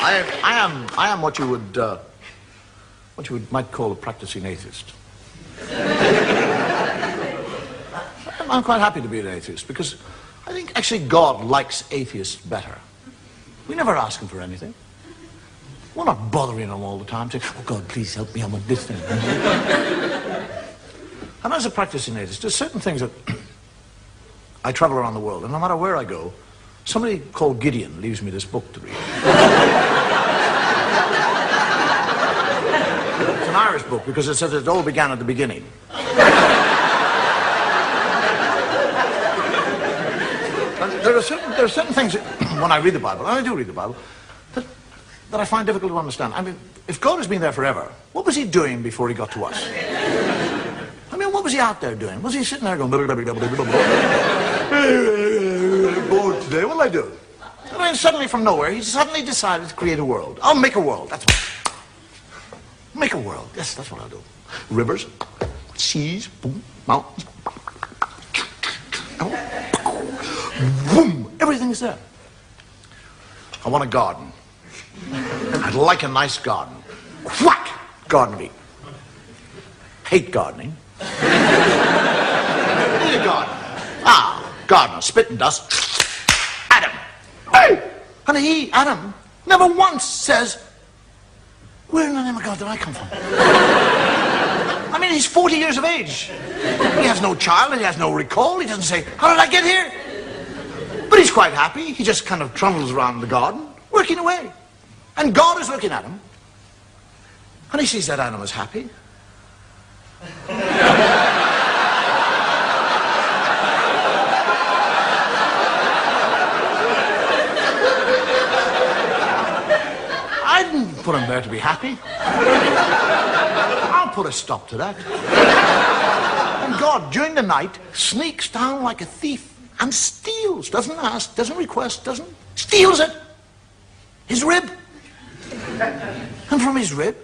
I am what you might call a practicing atheist. I'm quite happy to be an atheist because I think actually God likes atheists better. We never ask him for anything. We're not bothering him all the time saying, oh God, please help me, I want this thing. And as a practicing atheist, there's certain things that I travel around the world, and no matter where I go, somebody called Gideon leaves me this book to read. It's an Irish book because it says it all began at the beginning. There are certain things that, when I read the Bible, and I do read the Bible, that I find difficult to understand. I mean, if God has been there forever, what was he doing before he got to us? I mean, what was he out there doing? Was he sitting there going, bored today, what'll I do? I mean, suddenly from nowhere, he suddenly decided to create a world. I'll make a world, that's what. Make a world, yes, that's what I'll do. Rivers, seas, boom, mountains. Boom! Everything's there. I want a garden. I'd like a nice garden. Whack! Gardening. Hate gardening. Need a garden. Ah, garden. Spit and dust. Adam. Hey! And he, Adam, never once says, where in the name of God did I come from? I mean, he's 40 years of age. He has no child, and he has no recall. He doesn't say, how did I get here? But he's quite happy. He just kind of trundles around the garden, working away. And God is looking at him. And he sees that Adam is happy. I didn't put him there to be happy. I'll put a stop to that. And God, during the night, sneaks down like a thief and steals, doesn't ask, doesn't request, steals it. His rib. And from his rib,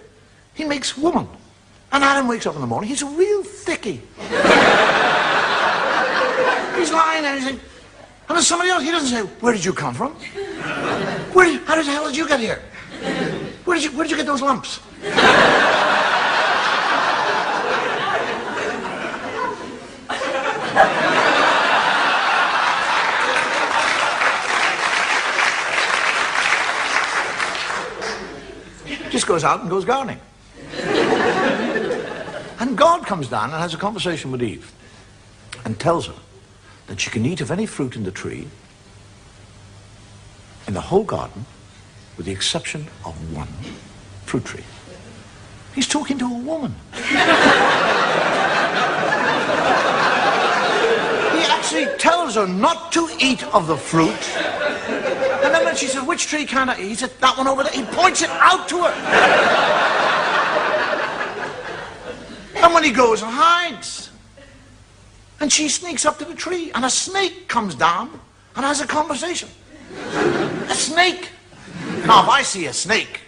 he makes woman. And Adam wakes up in the morning, he's a real thickie. He's lying there, and there's somebody else, he doesn't say, where did you come from? How the hell did you get here? Where did you get those lumps? Just goes out and goes gardening. And God comes down and has a conversation with Eve and tells her that she can eat of any fruit in the tree in the whole garden with the exception of one fruit tree. He's talking to a woman. He actually tells her not to eat of the fruit. And then when she said, which tree can I eat? He said, that one over there. He points it out to her. And when he goes and hides, and she sneaks up to the tree, and a snake comes down and has a conversation. A snake. Now, if I see a snake,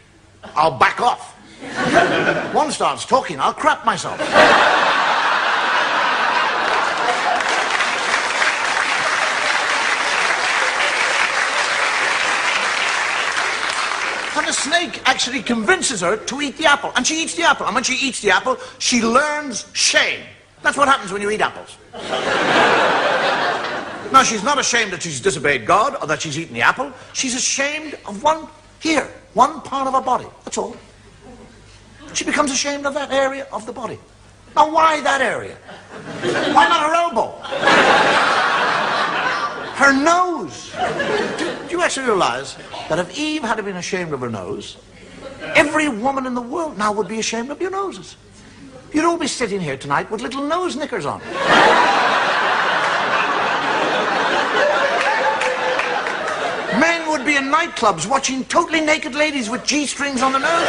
I'll back off. One starts talking, I'll crap myself. And the snake actually convinces her to eat the apple. And she eats the apple. And when she eats the apple, she learns shame. That's what happens when you eat apples. Now, she's not ashamed that she's disobeyed God or that she's eaten the apple. She's ashamed of one part of her body. That's all. She becomes ashamed of that area of the body. Now, why that area? Why not her elbow? Her nose. Do you actually realize that if Eve had been ashamed of her nose, every woman in the world now would be ashamed of your noses? You'd all be sitting here tonight with little nose knickers on. Men would be in nightclubs watching totally naked ladies with G-strings on their nose.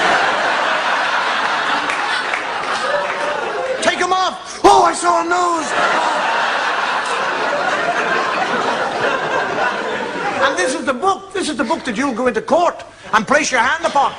Take them off. Oh, I saw a nose. And this is the book that you'll go into court and place your hand upon.